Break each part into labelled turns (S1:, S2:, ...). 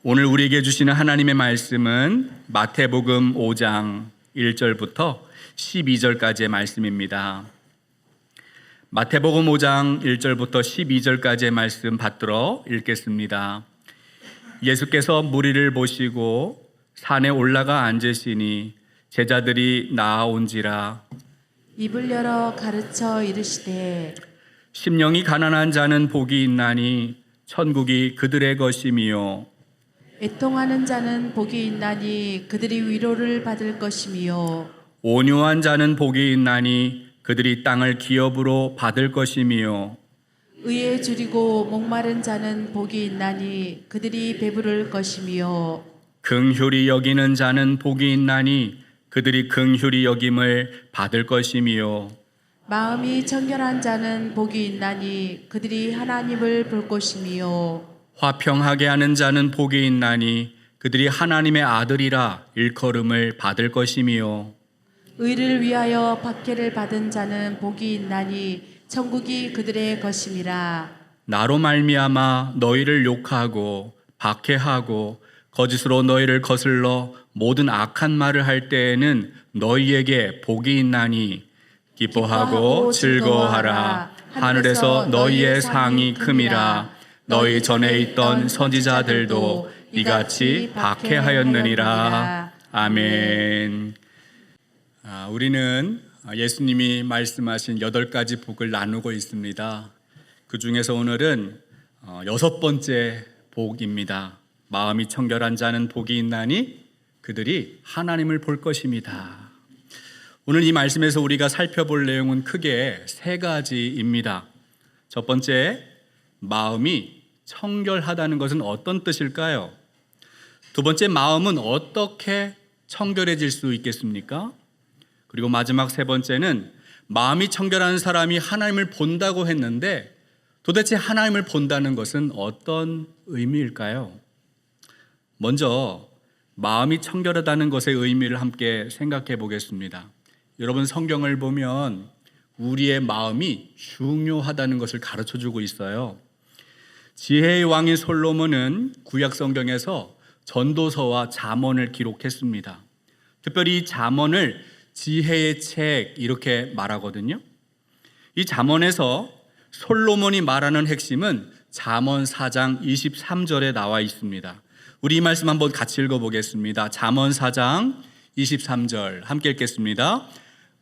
S1: 오늘 우리에게 주시는 하나님의 말씀은 마태복음 5장 1절부터 12절까지의 말씀입니다. 마태복음 5장 1절부터 12절까지의 말씀 받들어 읽겠습니다. 예수께서 무리를 보시고 산에 올라가 앉으시니 제자들이 나아온지라.
S2: 입을 열어 가르쳐 이르시되
S1: 심령이 가난한 자는 복이 있나니 천국이 그들의 것이미요.
S2: 애통하는 자는 복이 있나니 그들이 위로를 받을 것이미요.
S1: 온유한 자는 복이 있나니 그들이 땅을 기업으로 받을 것이미요.
S2: 의에 줄이고 목마른 자는 복이 있나니 그들이 배부를 것이미요.
S1: 긍휼히 여기는 자는 복이 있나니 그들이 긍휼히 여김을 받을 것이미요.
S2: 마음이 청결한 자는 복이 있나니 그들이 하나님을 볼 것이미요.
S1: 화평하게 하는 자는 복이 있나니 그들이 하나님의 아들이라 일컬음을 받을 것이미요.
S2: 의를 위하여 박해를 받은 자는 복이 있나니 천국이 그들의 것임이라.
S1: 나로 말미암아 너희를 욕하고 박해하고 거짓으로 너희를 거슬러 모든 악한 말을 할 때에는 너희에게 복이 있나니 기뻐하고 즐거워하라. 하늘에서 너희의 상이 큼이라. 너희 전에 있던 선지자들도 이같이 박해하였느니라. 아멘. 우리는 예수님이 말씀하신 8가지 복을 나누고 있습니다. 그 중에서 오늘은 6번째 복입니다. 마음이 청결한 자는 복이 있나니 그들이 하나님을 볼 것입니다. 오늘 이 말씀에서 우리가 살펴볼 내용은 크게 3가지입니다. 첫 번째, 마음이 청결하다는 것은 어떤 뜻일까요? 두 번째, 마음은 어떻게 청결해질 수 있겠습니까? 그리고 마지막 3번째는 마음이 청결한 사람이 하나님을 본다고 했는데 도대체 하나님을 본다는 것은 어떤 의미일까요? 먼저 마음이 청결하다는 것의 의미를 함께 생각해 보겠습니다. 여러분, 성경을 보면 우리의 마음이 중요하다는 것을 가르쳐주고 있어요. 지혜의 왕인 솔로몬은 구약 성경에서 전도서와 잠언을 기록했습니다. 특별히 이 잠언을 지혜의 책 이렇게 말하거든요. 이 잠언에서 솔로몬이 말하는 핵심은 잠언 4장 23절에 나와 있습니다. 우리 이 말씀 한번 같이 읽어보겠습니다. 잠언 4장 23절 함께 읽겠습니다.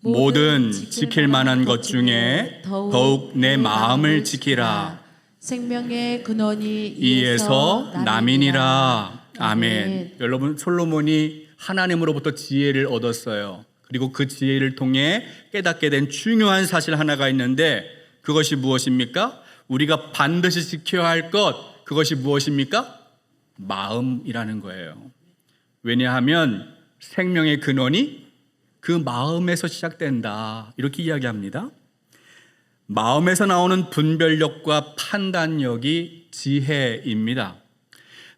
S1: 모든 지킬 만한 것 중에 더욱 내 마음을 지키라.
S2: 생명의 근원이
S1: 이에서 남이니라. 아멘. 여러분, 솔로몬이 하나님으로부터 지혜를 얻었어요. 그리고 그 지혜를 통해 깨닫게 된 중요한 사실 하나가 있는데 그것이 무엇입니까? 우리가 반드시 지켜야 할 것, 그것이 무엇입니까? 마음이라는 거예요. 왜냐하면 생명의 근원이 그 마음에서 시작된다, 이렇게 이야기합니다. 마음에서 나오는 분별력과 판단력이 지혜입니다.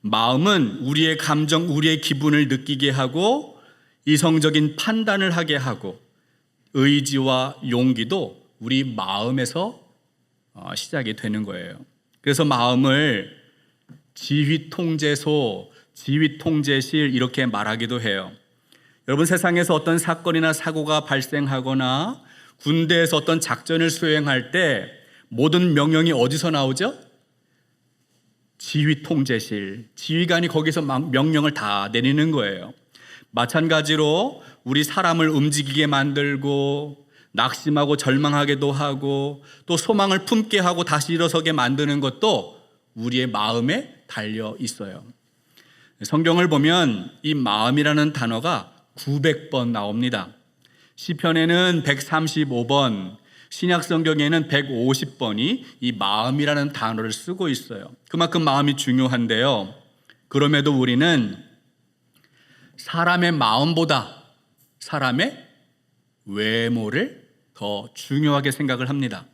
S1: 마음은 우리의 감정, 우리의 기분을 느끼게 하고 이성적인 판단을 하게 하고 의지와 용기도 우리 마음에서 시작이 되는 거예요. 그래서 마음을 지휘통제소, 지휘통제실 이렇게 말하기도 해요. 여러분, 세상에서 어떤 사건이나 사고가 발생하거나 군대에서 어떤 작전을 수행할 때 모든 명령이 어디서 나오죠? 지휘통제실, 지휘관이 거기서 막 명령을 다 내리는 거예요. 마찬가지로 우리 사람을 움직이게 만들고 낙심하고 절망하게도 하고 또 소망을 품게 하고 다시 일어서게 만드는 것도 우리의 마음에 달려 있어요. 성경을 보면 이 마음이라는 단어가 900번 나옵니다. 시편에는 135번, 신약 성경에는 150번이 이 마음이라는 단어를 쓰고 있어요. 그만큼 마음이 중요한데요. 그럼에도 우리는 사람의 마음보다 사람의 외모를 더 중요하게 생각을 합니다.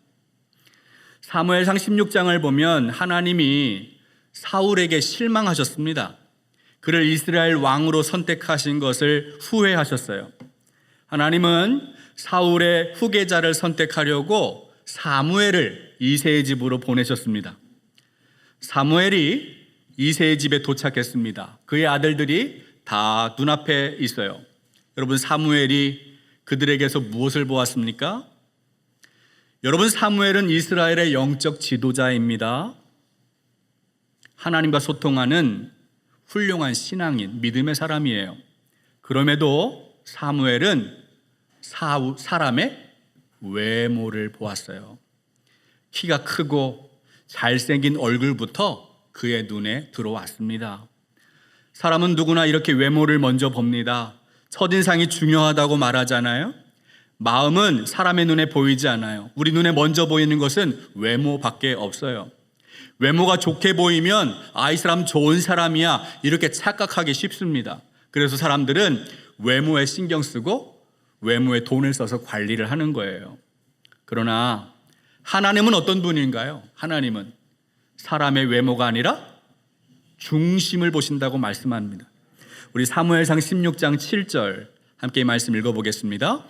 S1: 사무엘상 16장을 보면 하나님이 사울에게 실망하셨습니다. 그를 이스라엘 왕으로 선택하신 것을 후회하셨어요. 하나님은 사울의 후계자를 선택하려고 사무엘을 이새의 집으로 보내셨습니다. 사무엘이 이새의 집에 도착했습니다. 그의 아들들이 다 눈앞에 있어요. 여러분, 사무엘이 그들에게서 무엇을 보았습니까? 여러분, 사무엘은 이스라엘의 영적 지도자입니다. 하나님과 소통하는 훌륭한 신앙인, 믿음의 사람이에요. 그럼에도 사무엘은 사람의 외모를 보았어요. 키가 크고 잘생긴 얼굴부터 그의 눈에 들어왔습니다. 사람은 누구나 이렇게 외모를 먼저 봅니다. 첫인상이 중요하다고 말하잖아요. 마음은 사람의 눈에 보이지 않아요. 우리 눈에 먼저 보이는 것은 외모밖에 없어요. 외모가 좋게 보이면 이 사람 좋은 사람이야 이렇게 착각하기 쉽습니다. 그래서 사람들은 외모에 신경 쓰고 외모에 돈을 써서 관리를 하는 거예요. 그러나 하나님은 어떤 분인가요? 하나님은 사람의 외모가 아니라 중심을 보신다고 말씀합니다. 우리 사무엘상 16장 7절 함께 이 말씀 읽어보겠습니다.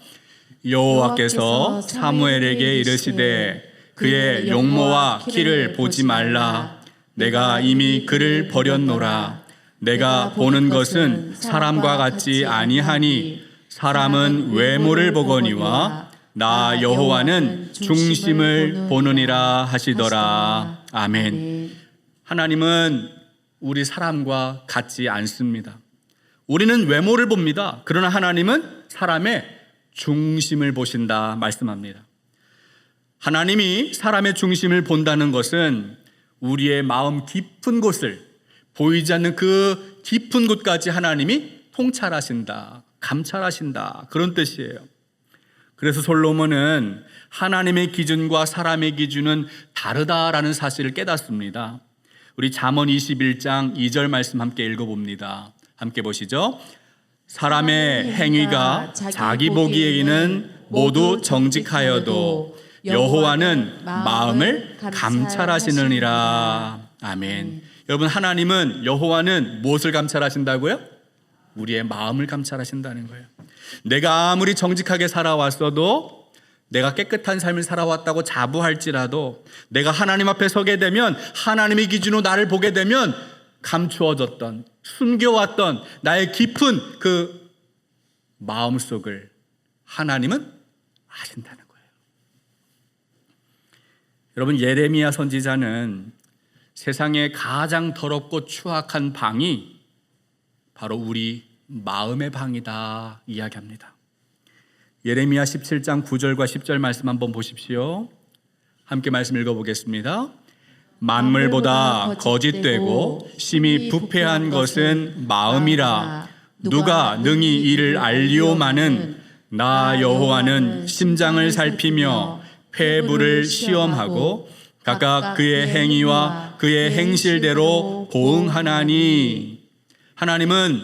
S1: 여호와께서 사무엘에게 이르시되 그의 용모와 키를 보지 말라. 내가 이미 그를 버렸노라. 내가 보는 것은 사람과 같지 아니하니 사람은 외모를 보거니와 나 여호와는 중심을 보느니라 하시더라. 아멘. 하나님은 우리 사람과 같지 않습니다. 우리는 외모를 봅니다. 그러나 하나님은 사람의 중심을 보신다 말씀합니다. 하나님이 사람의 중심을 본다는 것은 우리의 마음 깊은 곳을, 보이지 않는 그 깊은 곳까지 하나님이 통찰하신다, 감찰하신다, 그런 뜻이에요. 그래서 솔로몬은 하나님의 기준과 사람의 기준은 다르다라는 사실을 깨닫습니다. 우리 잠언 21장 2절 말씀 함께 읽어봅니다. 함께 보시죠. 사람의 행위가 자기 보기에는 모두 정직하여도 여호와는 마음을 감찰하시느니라. 아멘. 여러분, 하나님은, 여호와는 무엇을 감찰하신다고요? 우리의 마음을 감찰하신다는 거예요. 내가 아무리 정직하게 살아왔어도, 내가 깨끗한 삶을 살아왔다고 자부할지라도, 내가 하나님 앞에 서게 되면, 하나님의 기준으로 나를 보게 되면 감추어졌던, 숨겨왔던 나의 깊은 그 마음속을 하나님은 아신다는 거예요. 여러분, 예레미야 선지자는 세상에 가장 더럽고 추악한 방이 바로 우리 마음의 방이다 이야기합니다. 예레미야 17장 9절과 10절 말씀 한번 보십시오. 함께 말씀 읽어보겠습니다. 만물보다 거짓되고 심히 부패한 것은 마음이라. 누가 능히 이를 알리오마는 나 여호와는 심장을 살피며 폐부를 시험하고 각각 그의 행위와 그의 행실대로 보응하나니. 하나님은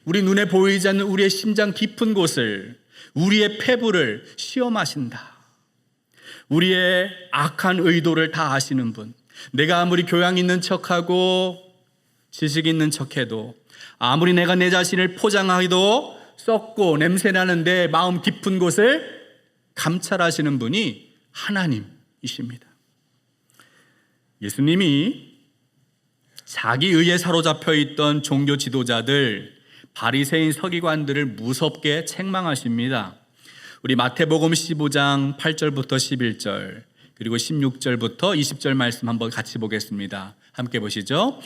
S1: 우리 눈에 보이지 않는 우리의 심장 깊은 곳을, 우리의 폐부를 시험하신다. 우리의 악한 의도를 다 아시는 분. 내가 아무리 교양 있는 척하고 지식 있는 척해도, 아무리 내가 내 자신을 포장하기도 썩고 냄새나는 내 마음 깊은 곳을 감찰하시는 분이 하나님이십니다. 예수님이 자기 의에 사로잡혀 있던 종교 지도자들, 바리새인 서기관들을 무섭게 책망하십니다. 우리 마태복음 15장 8절부터 11절 그리고 16절부터 20절 말씀 한번 같이 보겠습니다. 함께 보시죠.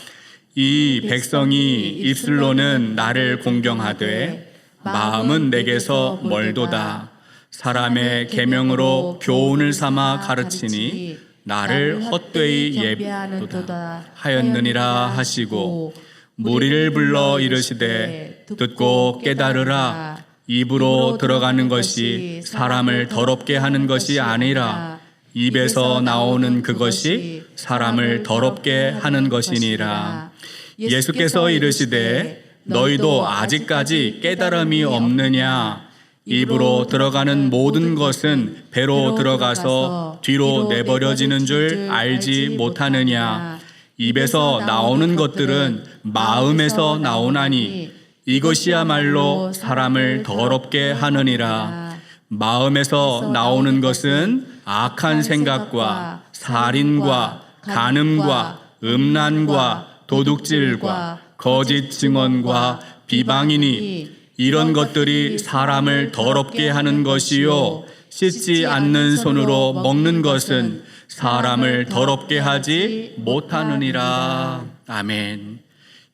S1: 이 백성이 입술로는 나를 공경하되 마음은 내게서 멀도다. 사람의 계명으로 교훈을 삼아 가르치니 나를 헛되이 예비하도다 하였느니라 하시고, 무리를 불러 이르시되 듣고 깨달으라. 입으로 들어가는 것이 사람을 더럽게 하는 것이 아니라 입에서 나오는 그것이 사람을 더럽게 하는 것이니라. 예수께서 이르시되 너희도 아직까지 깨달음이 없느냐. 입으로 들어가는 모든 것은 배로 들어가서 뒤로 내버려지는 줄 알지 못하느냐. 입에서 나오는 것들은 마음에서 나오나니 이것이야말로 사람을 더럽게 하느니라. 마음에서 나오는 것은 악한 생각과 살인과 간음과 음란과 도둑질과 거짓 증언과 비방이니 이런 것들이 사람을 더럽게 하는 것이요 씻지 않는 손으로 먹는 것은 사람을 더럽게 하지 못하느니라. 아멘.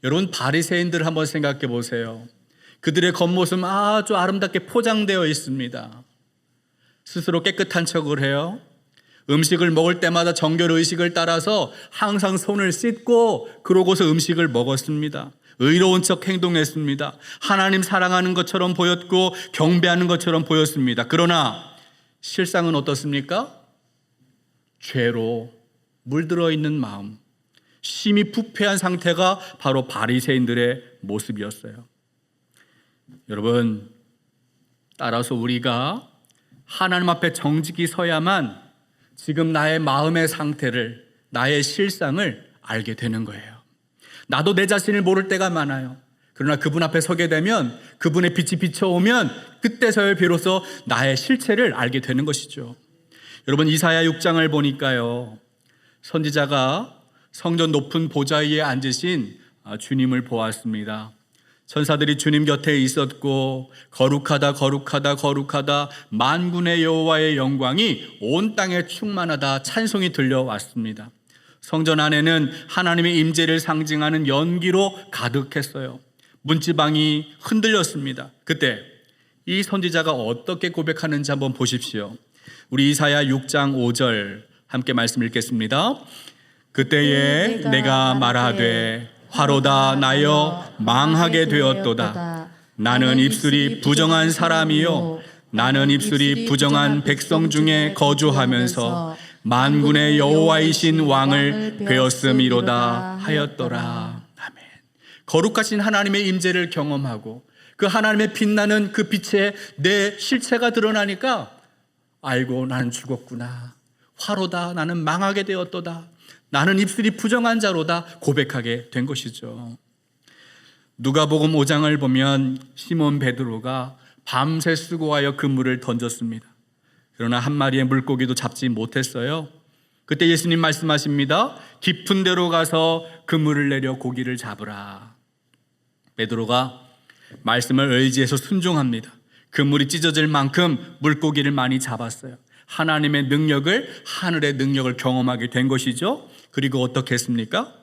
S1: 여러분, 바리새인들 한번 생각해 보세요. 그들의 겉모습 아주 아름답게 포장되어 있습니다. 스스로 깨끗한 척을 해요. 음식을 먹을 때마다 정결의식을 따라서 항상 손을 씻고 그러고서 음식을 먹었습니다. 의로운 척 행동했습니다. 하나님 사랑하는 것처럼 보였고 경배하는 것처럼 보였습니다. 그러나 실상은 어떻습니까? 죄로 물들어 있는 마음, 심히 부패한 상태가 바로 바리새인들의 모습이었어요. 여러분, 따라서 우리가 하나님 앞에 정직히 서야만 지금 나의 마음의 상태를, 나의 실상을 알게 되는 거예요. 나도 내 자신을 모를 때가 많아요. 그러나 그분 앞에 서게 되면, 그분의 빛이 비춰오면 그때서야 비로소 나의 실체를 알게 되는 것이죠. 여러분, 이사야 6장을 보니까요, 선지자가 성전 높은 보좌 위에 앉으신 주님을 보았습니다. 천사들이 주님 곁에 있었고 거룩하다 거룩하다 거룩하다 만군의 여호와의 영광이 온 땅에 충만하다 찬송이 들려왔습니다. 성전 안에는 하나님의 임재를 상징하는 연기로 가득했어요. 문지방이 흔들렸습니다. 그때 이 선지자가 어떻게 고백하는지 한번 보십시오. 우리 이사야 6장 5절 함께 말씀 읽겠습니다. 그때에 내가 말하되 화로다 나여 망하게 되었도다. 나는 입술이 부정한 사람이요 나는 입술이 부정한 백성 중에 거주하면서 만군의 여호와이신 왕을 배웠음이로다 하였더라. 아멘. 거룩하신 하나님의 임재를 경험하고 그 하나님의 빛나는 그 빛에 내 실체가 드러나니까 아이고 나는 죽었구나. 화로다 나는 망하게 되었도다. 나는 입술이 부정한 자로다 고백하게 된 것이죠. 누가복음 5장을 보면 시몬 베드로가 밤새 수고하여 그물을 던졌습니다. 그러나 한 마리의 물고기도 잡지 못했어요. 그때 예수님 말씀하십니다. 깊은 데로 가서 그물을 내려 고기를 잡으라. 베드로가 말씀을 의지해서 순종합니다. 그물이 찢어질 만큼 물고기를 많이 잡았어요. 하나님의 능력을, 하늘의 능력을 경험하게 된 것이죠. 그리고 어떻게 했습니까?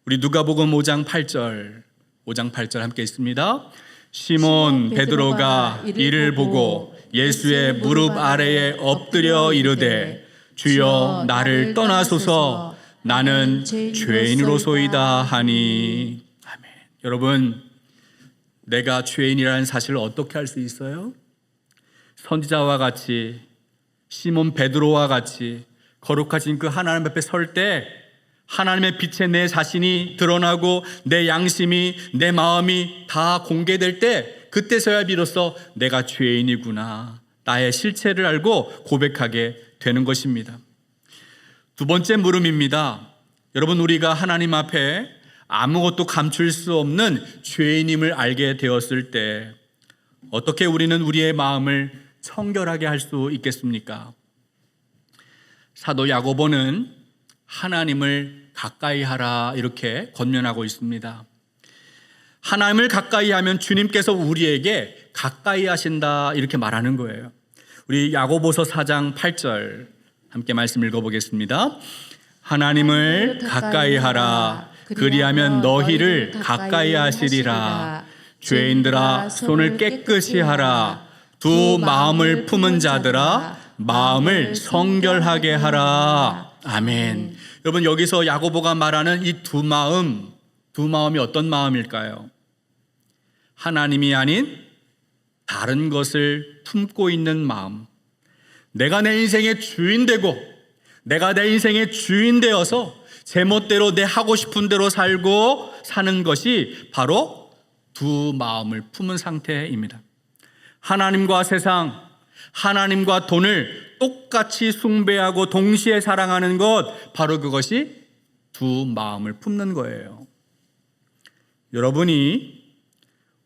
S1: 우리 누가복음 5장 8절 함께 있습니다. 시몬 베드로가 이를 보고 예수의 무릎 아래에 엎드려 이르되 주여 나를 떠나소서 나는 죄인으로소이다 하니. 아멘. 여러분, 내가 죄인이라는 사실을 어떻게 알 수 있어요? 선지자와 같이 시몬 베드로와 같이 거룩하신 그 하나님 앞에 설 때 하나님의 빛에 내 자신이 드러나고 내 양심이, 내 마음이 다 공개될 때 그때서야 비로소 내가 죄인이구나, 나의 실체를 알고 고백하게 되는 것입니다. 두 번째 물음입니다. 여러분, 우리가 하나님 앞에 아무것도 감출 수 없는 죄인임을 알게 되었을 때 어떻게 우리는 우리의 마음을 청결하게 할 수 있겠습니까? 사도 야고보는 하나님을 가까이 하라 이렇게 권면하고 있습니다. 하나님을 가까이 하면 주님께서 우리에게 가까이 하신다 이렇게 말하는 거예요. 우리 야고보서 4장 8절 함께 말씀 읽어보겠습니다. 하나님을 가까이 하라. 그리하면 너희를 가까이 하시리라. 죄인들아 손을 깨끗이 하라. 두 마음을 품은 자들아 마음을 성결하게 하라. 아멘. 여러분, 여기서 야고보가 말하는 이 두 마음이 어떤 마음일까요? 하나님이 아닌 다른 것을 품고 있는 마음. 내가 내 인생의 주인 되고 내가 내 인생의 주인 되어서 제멋대로 내 하고 싶은 대로 살고 사는 것이 바로 두 마음을 품은 상태입니다. 하나님과 세상, 하나님과 돈을 똑같이 숭배하고 동시에 사랑하는 것, 바로 그것이 두 마음을 품는 거예요. 여러분이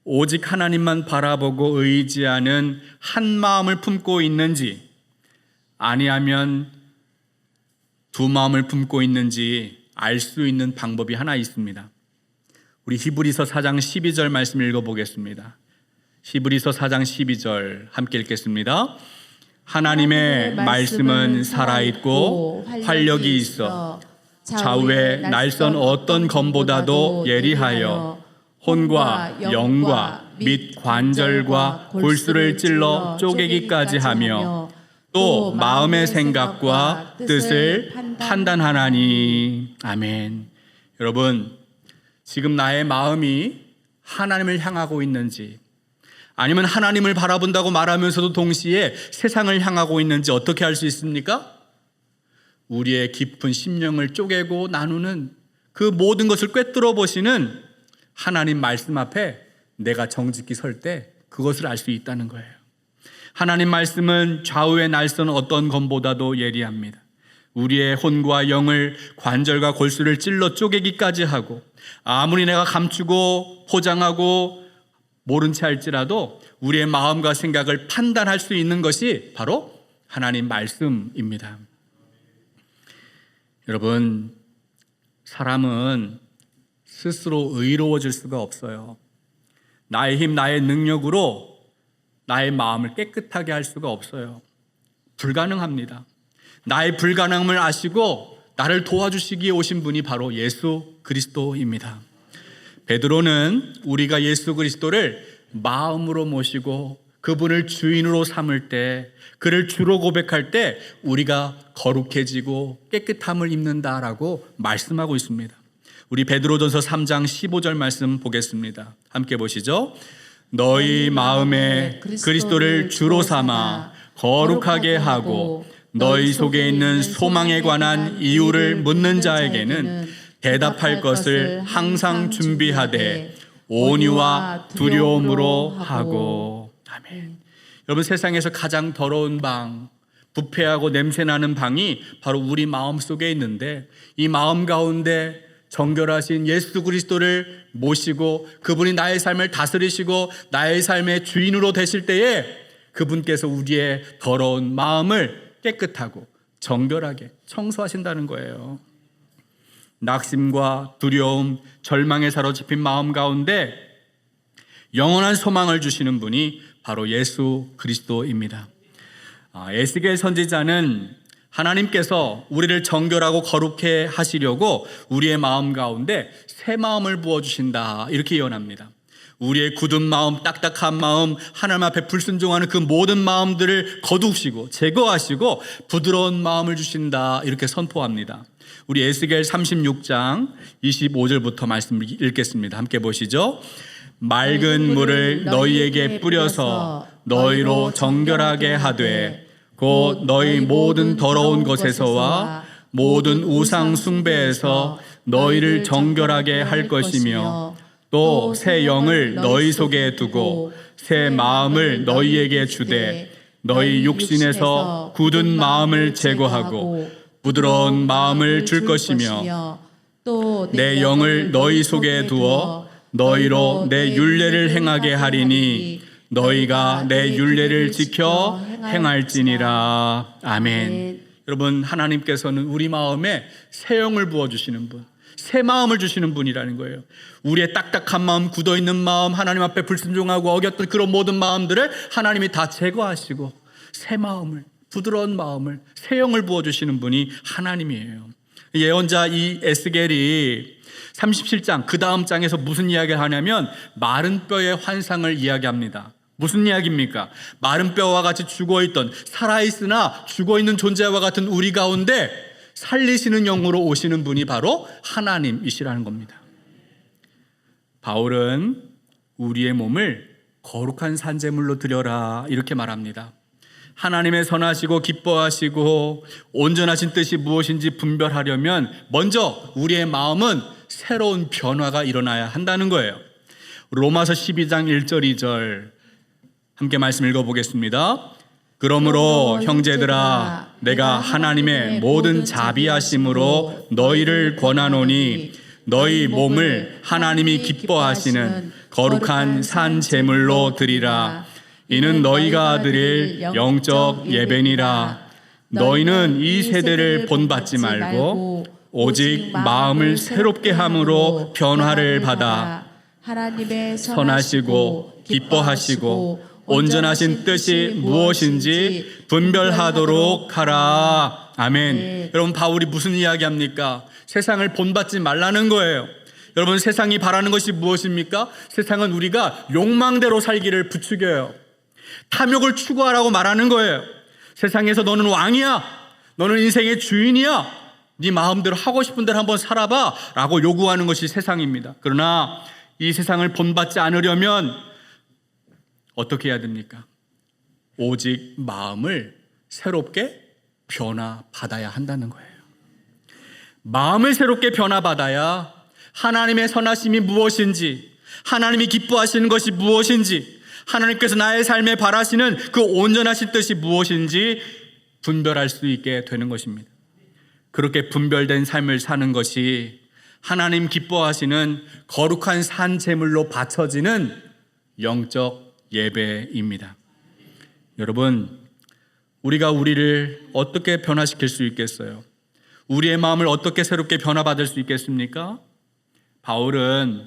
S1: 오직 하나님만 바라보고 의지하는 한 마음을 품고 있는지, 아니하면 두 마음을 품고 있는지 알 수 있는 방법이 하나 있습니다. 우리 히브리서 4장 12절 말씀 읽어보겠습니다. 히브리서 4장 12절 함께 읽겠습니다. 하나님의 말씀은 살아있고 활력이 있어 좌우의 날선 어떤 검보다도 예리하여 혼과 영과 및 관절과 골수를 찔러 쪼개기까지 하며 또 마음의 생각과 뜻을 판단하나니. 아멘. 여러분, 지금 나의 마음이 하나님을 향하고 있는지, 아니면 하나님을 바라본다고 말하면서도 동시에 세상을 향하고 있는지 어떻게 알 수 있습니까? 우리의 깊은 심령을 쪼개고 나누는 그 모든 것을 꿰뚫어 보시는 하나님 말씀 앞에 내가 정직히 설 때 그것을 알 수 있다는 거예요. 하나님 말씀은 좌우의 날선 어떤 검보다도 예리합니다. 우리의 혼과 영을 관절과 골수를 찔러 쪼개기까지 하고, 아무리 내가 감추고 포장하고 모른 채 할지라도 우리의 마음과 생각을 판단할 수 있는 것이 바로 하나님 말씀입니다. 여러분, 사람은 스스로 의로워질 수가 없어요. 나의 힘, 나의 능력으로 나의 마음을 깨끗하게 할 수가 없어요. 불가능합니다. 나의 불가능함을 아시고 나를 도와주시기에 오신 분이 바로 예수 그리스도입니다. 베드로는 우리가 예수 그리스도를 마음으로 모시고 그분을 주인으로 삼을 때, 그를 주로 고백할 때 우리가 거룩해지고 깨끗함을 입는다라고 말씀하고 있습니다. 우리 베드로전서 3장 15절 말씀 보겠습니다. 함께 보시죠. 너희 마음에 그리스도를 주로 삼아 거룩하게 하고 너희 속에 있는 소망에 관한 이유를 묻는 자에게는 대답할 것을 항상 준비하되 온유와 두려움으로 하고. 아멘. 여러분, 세상에서 가장 더러운 방, 부패하고 냄새나는 방이 바로 우리 마음 속에 있는데, 이 마음 가운데 정결하신 예수 그리스도를 모시고 그분이 나의 삶을 다스리시고 나의 삶의 주인으로 되실 때에 그분께서 우리의 더러운 마음을 깨끗하고 정결하게 청소하신다는 거예요. 낙심과 두려움, 절망에 사로잡힌 마음 가운데 영원한 소망을 주시는 분이 바로 예수 그리스도입니다. 에스겔 선지자는 하나님께서 우리를 정결하고 거룩해 하시려고 우리의 마음 가운데 새 마음을 부어주신다, 이렇게 예언합니다. 우리의 굳은 마음, 딱딱한 마음, 하나님 앞에 불순종하는 그 모든 마음들을 거두시고 제거하시고 부드러운 마음을 주신다, 이렇게 선포합니다. 우리 에스겔 36장 25절부터 말씀 읽겠습니다. 함께 보시죠. 맑은 물을 너희에게 뿌려서 너희로 정결하게 하되 곧 너희 모든 더러운 것에서와 모든 우상 숭배에서 너희를 정결하게 할 것이며 또 새 영을 너희 속에 두고 새 마음을 너희에게 주되 너희 육신에서 굳은 마음을 제거하고 부드러운 마음을 줄 것이며 또 내 영을 너희 속에 두어 너희로 내 율례를 행하게 하리니 너희가 내 율례를 지켜 행할지니라. 아멘. 여러분, 하나님께서는 우리 마음에 새 영을 부어주시는 분, 새 마음을 주시는 분이라는 거예요. 우리의 딱딱한 마음, 굳어있는 마음, 하나님 앞에 불순종하고 어겼던 그런 모든 마음들을 하나님이 다 제거하시고 새 마음을, 부드러운 마음을, 새 영을 부어주시는 분이 하나님이에요. 예언자 이 에스겔이 37장 그 다음 장에서 무슨 이야기를 하냐면 마른 뼈의 환상을 이야기합니다. 무슨 이야기입니까? 마른 뼈와 같이 죽어있던, 살아있으나 죽어있는 존재와 같은 우리 가운데 살리시는 영으로 오시는 분이 바로 하나님이시라는 겁니다. 바울은 우리의 몸을 거룩한 산제물로 드려라, 이렇게 말합니다. 하나님의 선하시고 기뻐하시고 온전하신 뜻이 무엇인지 분별하려면 먼저 우리의 마음은 새로운 변화가 일어나야 한다는 거예요. 로마서 12장 1절 2절 함께 말씀 읽어보겠습니다. 그러므로 형제들아, 내가 하나님의 모든 자비하심으로 너희를 권하노니 너희 몸을 하나님이 기뻐하시는 거룩한 산 제물로 드리라. 이는 너희가 드릴 영적 예배니라. 너희는 이 세대를 본받지 말고 오직 마음을 새롭게 함으로 변화를 받아
S2: 하나님의
S1: 선하시고 기뻐하시고 온전하신 뜻이 무엇인지 분별하도록 하라. 아멘.
S2: 네.
S1: 여러분, 바울이 무슨 이야기합니까? 세상을 본받지 말라는 거예요. 여러분, 세상이 바라는 것이 무엇입니까? 세상은 우리가 욕망대로 살기를 부추겨요. 탐욕을 추구하라고 말하는 거예요. 세상에서 너는 왕이야, 너는 인생의 주인이야, 네 마음대로 하고 싶은 대로 한번 살아봐 라고 요구하는 것이 세상입니다. 그러나 이 세상을 본받지 않으려면 어떻게 해야 됩니까? 오직 마음을 새롭게 변화받아야 한다는 거예요. 마음을 새롭게 변화받아야 하나님의 선하심이 무엇인지, 하나님이 기뻐하시는 것이 무엇인지, 하나님께서 나의 삶에 바라시는 그 온전하신 뜻이 무엇인지 분별할 수 있게 되는 것입니다. 그렇게 분별된 삶을 사는 것이 하나님 기뻐하시는 거룩한 산 제물로 바쳐지는 영적 예배입니다. 여러분, 우리가 우리를 어떻게 변화시킬 수 있겠어요? 우리의 마음을 어떻게 새롭게 변화받을 수 있겠습니까? 바울은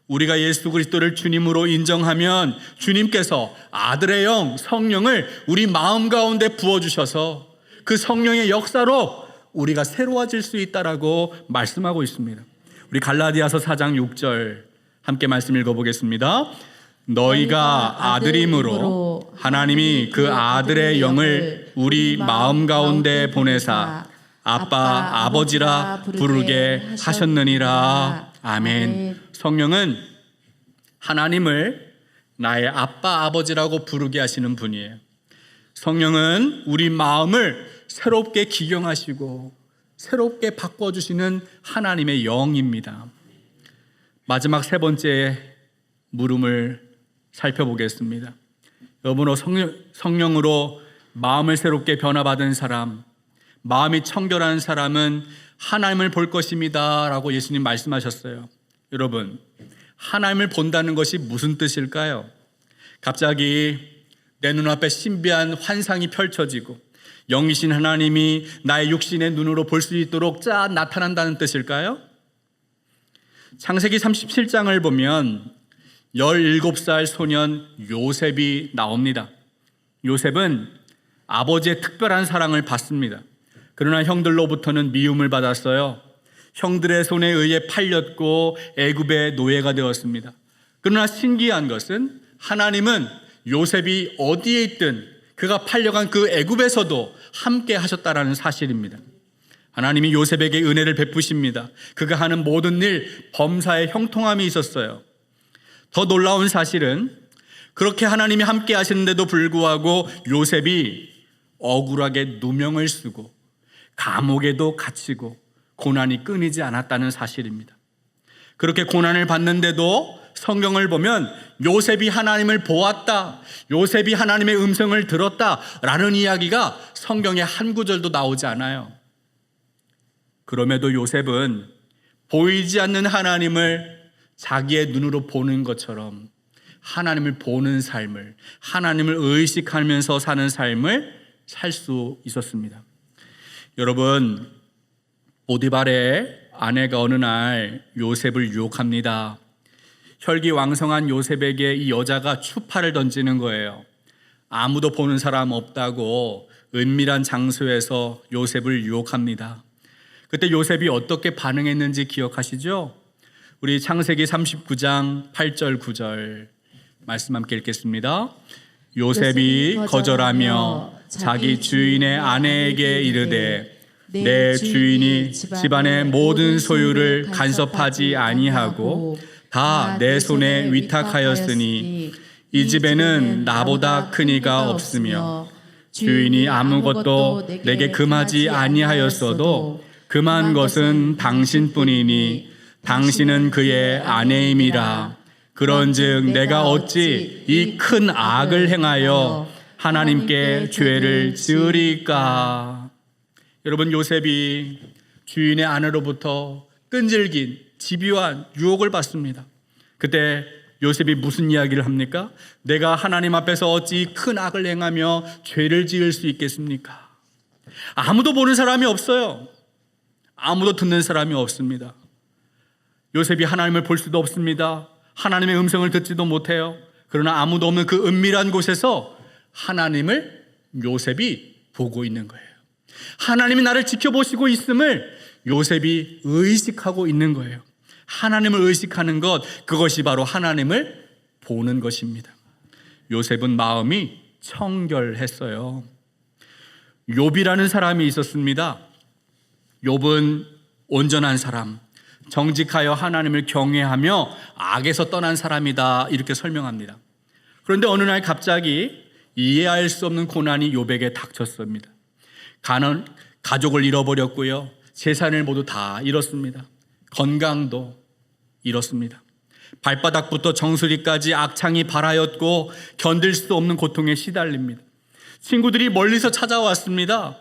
S1: 우리가 예수 그리스도를 주님으로 인정하면 주님께서 아들의 영, 성령을 우리 마음 가운데 부어주셔서 그 성령의 역사로 우리가 새로워질 수 있다라고 말씀하고 있습니다. 우리 갈라디아서 4장 6절 함께 말씀 읽어보겠습니다. 너희가 아들임으로 하나님이 그 아들의 영을 우리 마음 가운데 보내사 아빠, 아버지라 부르게 하셨느니라. 아멘. 성령은 하나님을 나의 아빠, 아버지라고 부르게 하시는 분이에요. 성령은 우리 마음을 새롭게 기경하시고 새롭게 바꿔주시는 하나님의 영입니다. 마지막 세 번째 물음을 살펴보겠습니다. 여러분, 성령으로 마음을 새롭게 변화받은 사람, 마음이 청결한 사람은 하나님을 볼 것입니다 라고 예수님 말씀하셨어요. 여러분, 하나님을 본다는 것이 무슨 뜻일까요? 갑자기 내 눈앞에 신비한 환상이 펼쳐지고 영이신 하나님이 나의 육신의 눈으로 볼 수 있도록 쫙 나타난다는 뜻일까요? 창세기 37장을 보면 17살 소년 요셉이 나옵니다. 요셉은 아버지의 특별한 사랑을 받습니다. 그러나 형들로부터는 미움을 받았어요. 형들의 손에 의해 팔렸고 애굽의 노예가 되었습니다. 그러나 신기한 것은 하나님은 요셉이 어디에 있든 그가 팔려간 그 애굽에서도 함께 하셨다라는 사실입니다. 하나님이 요셉에게 은혜를 베푸십니다. 그가 하는 모든 일, 범사에 형통함이 있었어요. 더 놀라운 사실은 그렇게 하나님이 함께 하시는데도 불구하고 요셉이 억울하게 누명을 쓰고 감옥에도 갇히고 고난이 끊이지 않았다는 사실입니다. 그렇게 고난을 받는데도 성경을 보면 요셉이 하나님을 보았다, 요셉이 하나님의 음성을 들었다 라는 이야기가 성경에 한 구절도 나오지 않아요. 그럼에도 요셉은 보이지 않는 하나님을 자기의 눈으로 보는 것처럼 하나님을 보는 삶을, 하나님을 의식하면서 사는 삶을 살 수 있었습니다. 여러분, 보디발의 아내가 어느 날 요셉을 유혹합니다. 혈기왕성한 요셉에게 이 여자가 추파를 던지는 거예요. 아무도 보는 사람 없다고 은밀한 장소에서 요셉을 유혹합니다. 그때 요셉이 어떻게 반응했는지 기억하시죠? 우리 창세기 39장 8절 9절 말씀 함께 읽겠습니다. 요셉이 거절하며 자기 주인의 아내에게 이르되 내 주인이 집안의 모든 소유를 간섭하지 아니하고 다 내 손에 위탁하였으니 이 집에는 나보다 큰 이가 없으며 주인이 아무것도 내게 금하지 아니하였어도 금한 것은 당신뿐이니 당신은 그의 아내임이라. 그런즉 내가 어찌 이 큰 악을 행하여 하나님께 죄를 지으리까. 여러분, 요셉이 주인의 아내로부터 끈질긴 집요한 유혹을 받습니다. 그때 요셉이 무슨 이야기를 합니까? 내가 하나님 앞에서 어찌 큰 악을 행하며 죄를 지을 수 있겠습니까? 아무도 보는 사람이 없어요. 아무도 듣는 사람이 없습니다. 요셉이 하나님을 볼 수도 없습니다. 하나님의 음성을 듣지도 못해요. 그러나 아무도 없는 그 은밀한 곳에서 하나님을 요셉이 보고 있는 거예요. 하나님이 나를 지켜보시고 있음을 요셉이 의식하고 있는 거예요. 하나님을 의식하는 것, 그것이 바로 하나님을 보는 것입니다. 요셉은 마음이 청결했어요. 욥이라는 사람이 있었습니다. 욥은 온전한 사람, 정직하여 하나님을 경외하며 악에서 떠난 사람이다, 이렇게 설명합니다. 그런데 어느 날 갑자기 이해할 수 없는 고난이 욥에게 닥쳤습니다. 가족을 잃어버렸고요, 재산을 모두 다 잃었습니다. 건강도 잃었습니다. 발바닥부터 정수리까지 악창이 발하였고 견딜 수 없는 고통에 시달립니다. 친구들이 멀리서 찾아왔습니다.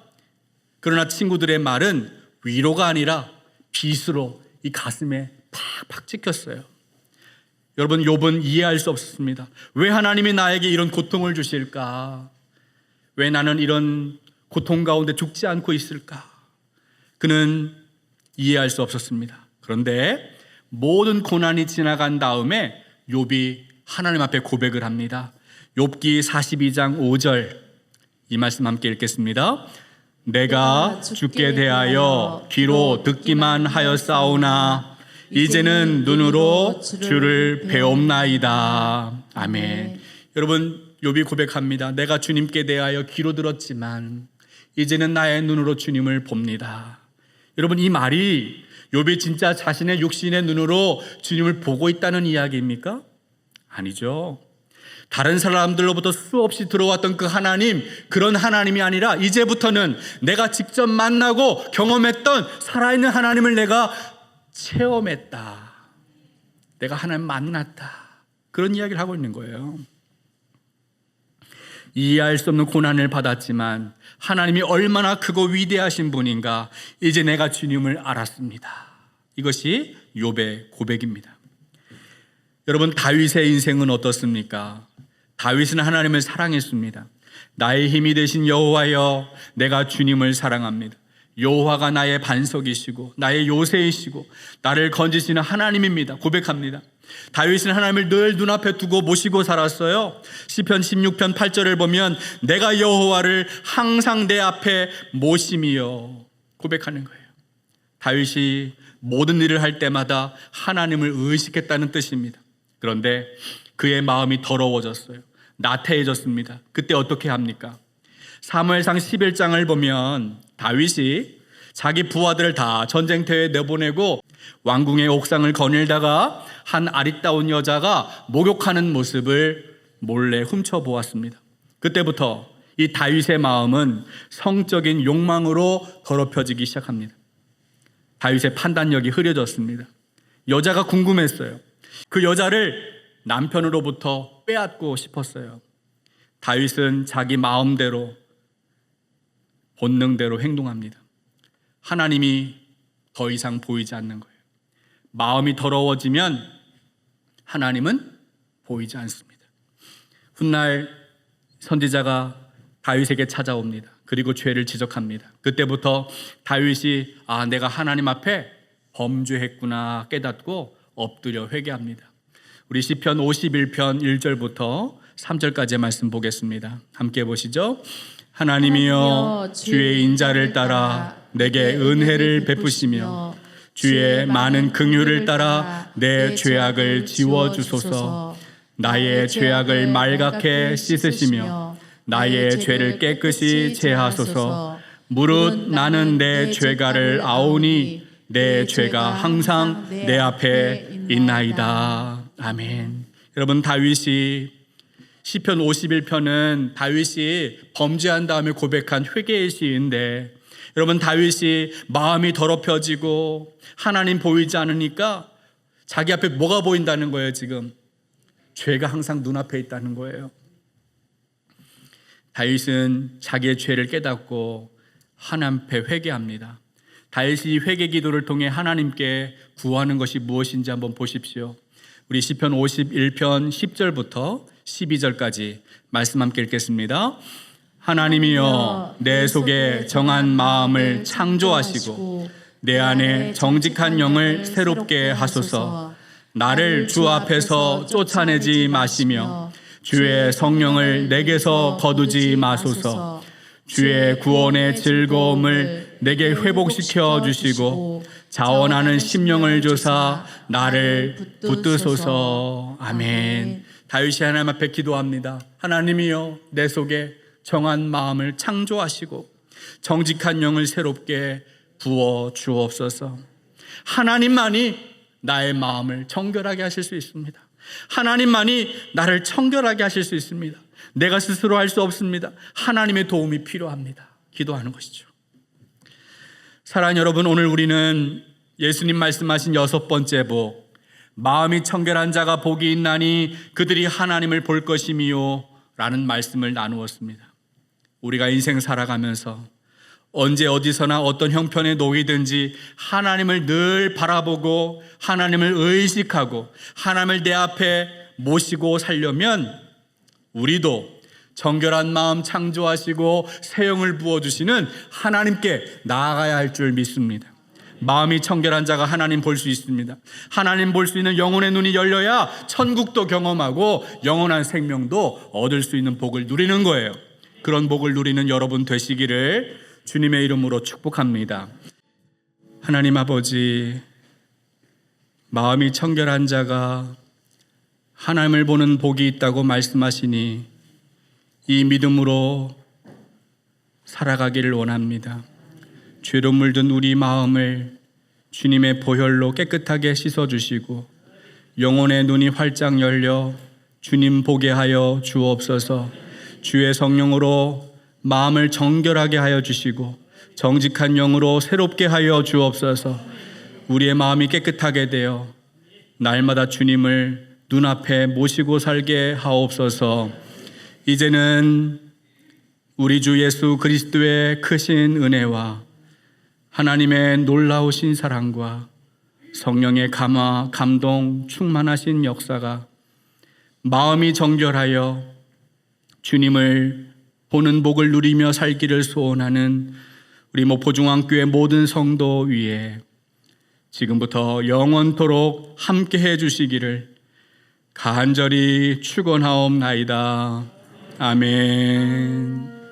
S1: 그러나 친구들의 말은 위로가 아니라 빗으로 이 가슴에 팍팍 찍혔어요. 여러분, 욥은 이해할 수 없었습니다. 왜 하나님이 나에게 이런 고통을 주실까? 왜 나는 이런 고통 가운데 죽지 않고 있을까? 그는 이해할 수 없었습니다. 그런데 모든 고난이 지나간 다음에 욥이 하나님 앞에 고백을 합니다. 욥기 42장 5절, 이 말씀 함께 읽겠습니다. 내가 주께 대하여 귀로 듣기만 하였사오나 이제는 눈으로 주를 배옵나이다. 아멘. 여러분, 욥이 고백합니다. 내가 주님께 대하여 귀로 들었지만 이제는 나의 눈으로 주님을 봅니다. 여러분, 이 말이 욥이 진짜 자신의 육신의 눈으로 주님을 보고 있다는 이야기입니까? 아니죠. 다른 사람들로부터 수없이 들어왔던 그 하나님, 그런 하나님이 아니라 이제부터는 내가 직접 만나고 경험했던 살아있는 하나님을 내가 체험했다. 내가 하나님 만났다. 그런 이야기를 하고 있는 거예요. 이해할 수 없는 고난을 받았지만 하나님이 얼마나 크고 위대하신 분인가, 이제 내가 주님을 알았습니다. 이것이 욥의 고백입니다. 여러분, 다윗의 인생은 어떻습니까? 다윗은 하나님을 사랑했습니다. 나의 힘이 되신 여호와여, 내가 주님을 사랑합니다. 여호와가 나의 반석이시고 나의 요새이시고 나를 건지시는 하나님입니다. 고백합니다. 다윗은 하나님을 늘 눈앞에 두고 모시고 살았어요. 시편 16편 8절을 보면 내가 여호와를 항상 내 앞에 모심이요, 고백하는 거예요. 다윗이 모든 일을 할 때마다 하나님을 의식했다는 뜻입니다. 그런데 그의 마음이 더러워졌어요. 나태해졌습니다. 그때 어떻게 합니까? 사무엘상 11장을 보면 다윗이 자기 부하들을 다 전쟁터에 내보내고 왕궁의 옥상을 거닐다가 한 아리따운 여자가 목욕하는 모습을 몰래 훔쳐보았습니다. 그때부터 이 다윗의 마음은 성적인 욕망으로 더럽혀지기 시작합니다. 다윗의 판단력이 흐려졌습니다. 여자가 궁금했어요. 그 여자를 남편으로부터 빼앗고 싶었어요. 다윗은 자기 마음대로, 본능대로 행동합니다. 하나님이 더 이상 보이지 않는 거예요. 마음이 더러워지면 하나님은 보이지 않습니다. 훗날 선지자가 다윗에게 찾아옵니다. 그리고 죄를 지적합니다. 그때부터 다윗이 내가 하나님 앞에 범죄했구나 깨닫고 엎드려 회개합니다. 우리 시편 51편 1절부터 3절까지의 말씀 보겠습니다. 함께 보시죠. 하나님이여, 주의 인자를 따라 내게 은혜를 베푸시며 주의 많은 긍휼을 따라 내 죄악을 지워주소서. 나의 죄악을 말갛게 씻으시며 나의 죄를 깨끗이 제하소서. 무릇 나는 내 죄가를 아오니 내 죄가 항상 내 앞에 있나이다. 아멘. 여러분, 다윗이 시편 51편은 다윗이 범죄한 다음에 고백한 회개의 시인데, 여러분, 다윗이 마음이 더럽혀지고 하나님 보이지 않으니까 자기 앞에 뭐가 보인다는 거예요? 지금 죄가 항상 눈앞에 있다는 거예요. 다윗은 자기의 죄를 깨닫고 하나님 앞에 회개합니다. 다윗이 회개 기도를 통해 하나님께 구하는 것이 무엇인지 한번 보십시오. 우리 시편 51편 10절부터 12절까지 말씀 함께 읽겠습니다. 하나님이여, 내 속에 정한 마음을 창조하시고 내 안에 정직한 영을 새롭게 하소서. 나를 주 앞에서 쫓아내지 마시며 주의 성령을 내게서 거두지 마소서. 주의 구원의 즐거움을 내게 회복시켜 주시고 자원하는 심령을 조사 나를 붙드소서. 아멘. 다윗이 하나님 앞에 기도합니다. 하나님이여, 내 속에 정한 마음을 창조하시고 정직한 영을 새롭게 부어 주옵소서. 하나님만이 나의 마음을 정결하게 하실 수 있습니다. 하나님만이 나를 청결하게 하실 수 있습니다. 내가 스스로 할 수 없습니다. 하나님의 도움이 필요합니다. 기도하는 것이죠. 사랑하는 여러분, 오늘 우리는 예수님 말씀하신 6번째 복, 마음이 청결한 자가 복이 있나니 그들이 하나님을 볼 것이미요 라는 말씀을 나누었습니다. 우리가 인생 살아가면서 언제 어디서나 어떤 형편에 놓이든지 하나님을 늘 바라보고 하나님을 의식하고 하나님을 내 앞에 모시고 살려면 우리도 정결한 마음 창조하시고 새 영을 부어주시는 하나님께 나아가야 할 줄 믿습니다. 마음이 청결한 자가 하나님 볼 수 있습니다. 하나님 볼 수 있는 영혼의 눈이 열려야 천국도 경험하고 영원한 생명도 얻을 수 있는 복을 누리는 거예요. 그런 복을 누리는 여러분 되시기를 주님의 이름으로 축복합니다. 하나님 아버지, 마음이 청결한 자가 하나님을 보는 복이 있다고 말씀하시니 이 믿음으로 살아가기를 원합니다. 죄로 물든 우리 마음을 주님의 보혈로 깨끗하게 씻어주시고 영혼의 눈이 활짝 열려 주님 보게 하여 주옵소서. 주의 성령으로 마음을 정결하게 하여 주시고 정직한 영으로 새롭게 하여 주옵소서. 우리의 마음이 깨끗하게 되어 날마다 주님을 눈앞에 모시고 살게 하옵소서. 이제는 우리 주 예수 그리스도의 크신 은혜와 하나님의 놀라우신 사랑과 성령의 감화, 감동, 충만하신 역사가 마음이 정결하여 주님을 보는 복을 누리며 살기를 소원하는 우리 목포중앙교회 모든 성도 위에 지금부터 영원토록 함께해 주시기를 간절히 축원하옵나이다. 아멘.